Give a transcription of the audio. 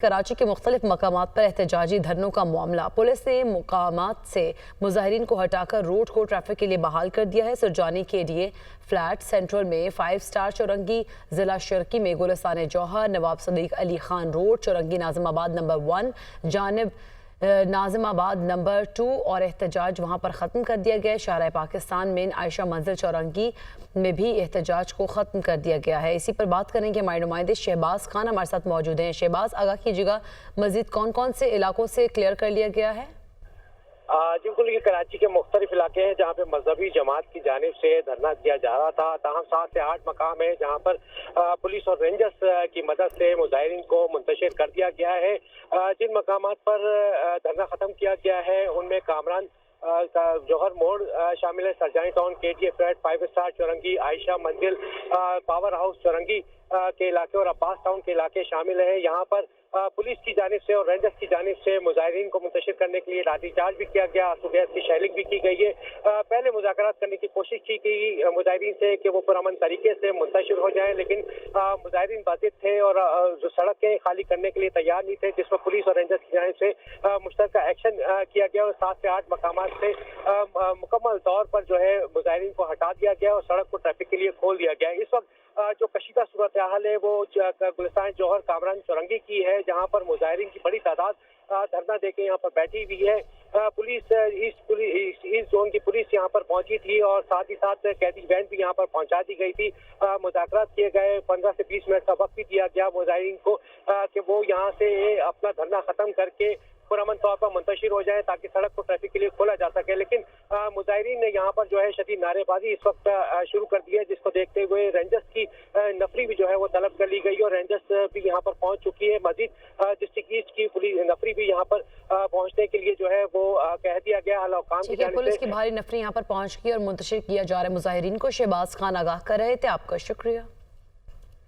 कराची के मुख्तलिफ मकामात पर एहतजाजी धरनों का मामला। पुलिस ने मकामात से मुजाहिरीन को हटाकर रोड को ट्रैफिक के लिए बहाल कर दिया है। सुरजानी के लिए फ्लैट, सेंट्रल में 5 स्टार चौरंगी, जिला शर्की में गुलिस्तान जौहर, नवाब सदीक अली खान रोड, चौरंगी नाजिमाबाद नंबर 1, जानिब नाजिमाबाद नंबर 2 और एहतजाज वहाँ पर ख़त्म कर दिया गया है। शाहराह पाकिस्तान में आयशा मंजिल चौरंगी में भी एहतजाज को ख़त्म कर दिया गया है। इसी पर बात करेंगे हमारे नुमाइंदे शहबाज खान हमारे साथ मौजूद हैं। शहबाज, आगाह कीजिएगा, मजीद कौन कौन से इलाकों से क्लियर कर लिया गया है? जी बिल्कुल, ये कराची के मुख्तलिफ इलाके हैं जहाँ पे मजहबी जमात की जानिब से धरना दिया जा रहा था। ताहम 7 से 8 मकाम है जहाँ पर पुलिस और रेंजर्स की मदद से मुजाहिरीन को मुंतशिर कर दिया गया है। जिन मकामात पर धरना ख़त्म किया गया है उनमें कामरान जौहर मोड़ शामिल है, Surjani town, KTF flat, 5 star Chaurangi, Ayesha Manzil, power house चौरंगी के इलाके और अब्बास टाउन के इलाके शामिल है। यहाँ पर पुलिस की जानिब से और रेंजर्स की जानिब से मुजाहिरीन को मुंतशिर करने के लिए लाठीचार्ज भी किया गया, आंसू गैस की शेलिंग भी की गई है। पहले मुज़ाकरात करने की कोशिश की गई मुजाहिरीन से कि वो पुरअमन तरीके से मुंतशिर हो जाए, लेकिन मुजाहिरीन बाधित थे और जो सड़कें खाली करने के लिए तैयार नहीं थे, जिस पर पुलिस और रेंजर्स की जानिब से मुश्तरका एक्शन किया गया और 7 से 8 मकामात से मुकम्मल तौर पर जो है मुजाहिरीन को हटा दिया गया और सड़क को ट्रैफिक के लिए खोल दिया गया। इस वक्त जो कशीदा सूरत हाल है वो गुलिस्तान जौहर कामरान चौरंगी की है, जहाँ पर मुजाहिरीन की बड़ी तादाद धरना देके यहाँ पर बैठी हुई है। पुलिस ईस्ट जोन की पुलिस यहाँ पर पहुंची थी और साथ ही साथ कैदी वैन भी यहाँ पर पहुंचा दी गई थी। मुज़ाकरात किए गए, 15 से 20 मिनट का वक्त भी दिया गया मुजाहिरीन को कि वो यहाँ से अपना धरना खत्म करके पुरअमन तौर पर मुंतशिर हो जाए ताकि सड़क को ट्रैफिक के लिए खोला जा सके, लेकिन मुजाहिरीन ने यहाँ पर जो है शदीद नारेबाजी इस वक्त शुरू कर दी है, जिसको देखते हुए रेंजर्स की नफरी भी जो है वो तलब कर ली गई और रेंजर्स भी यहाँ पर पहुंच चुकी है। मजीद डिस्ट्रिक्ट ईस्ट की पुलिस नफरी भी यहाँ पर पहुंचने के लिए जो है वो कह दिया गया। पुलिस की भारी नफरी यहाँ पर पहुंच गई और मुंतशिर किया जा रहा है मुजाहिरीन को। शहबाज खान आगाह कर रहे थे, आपका शुक्रिया।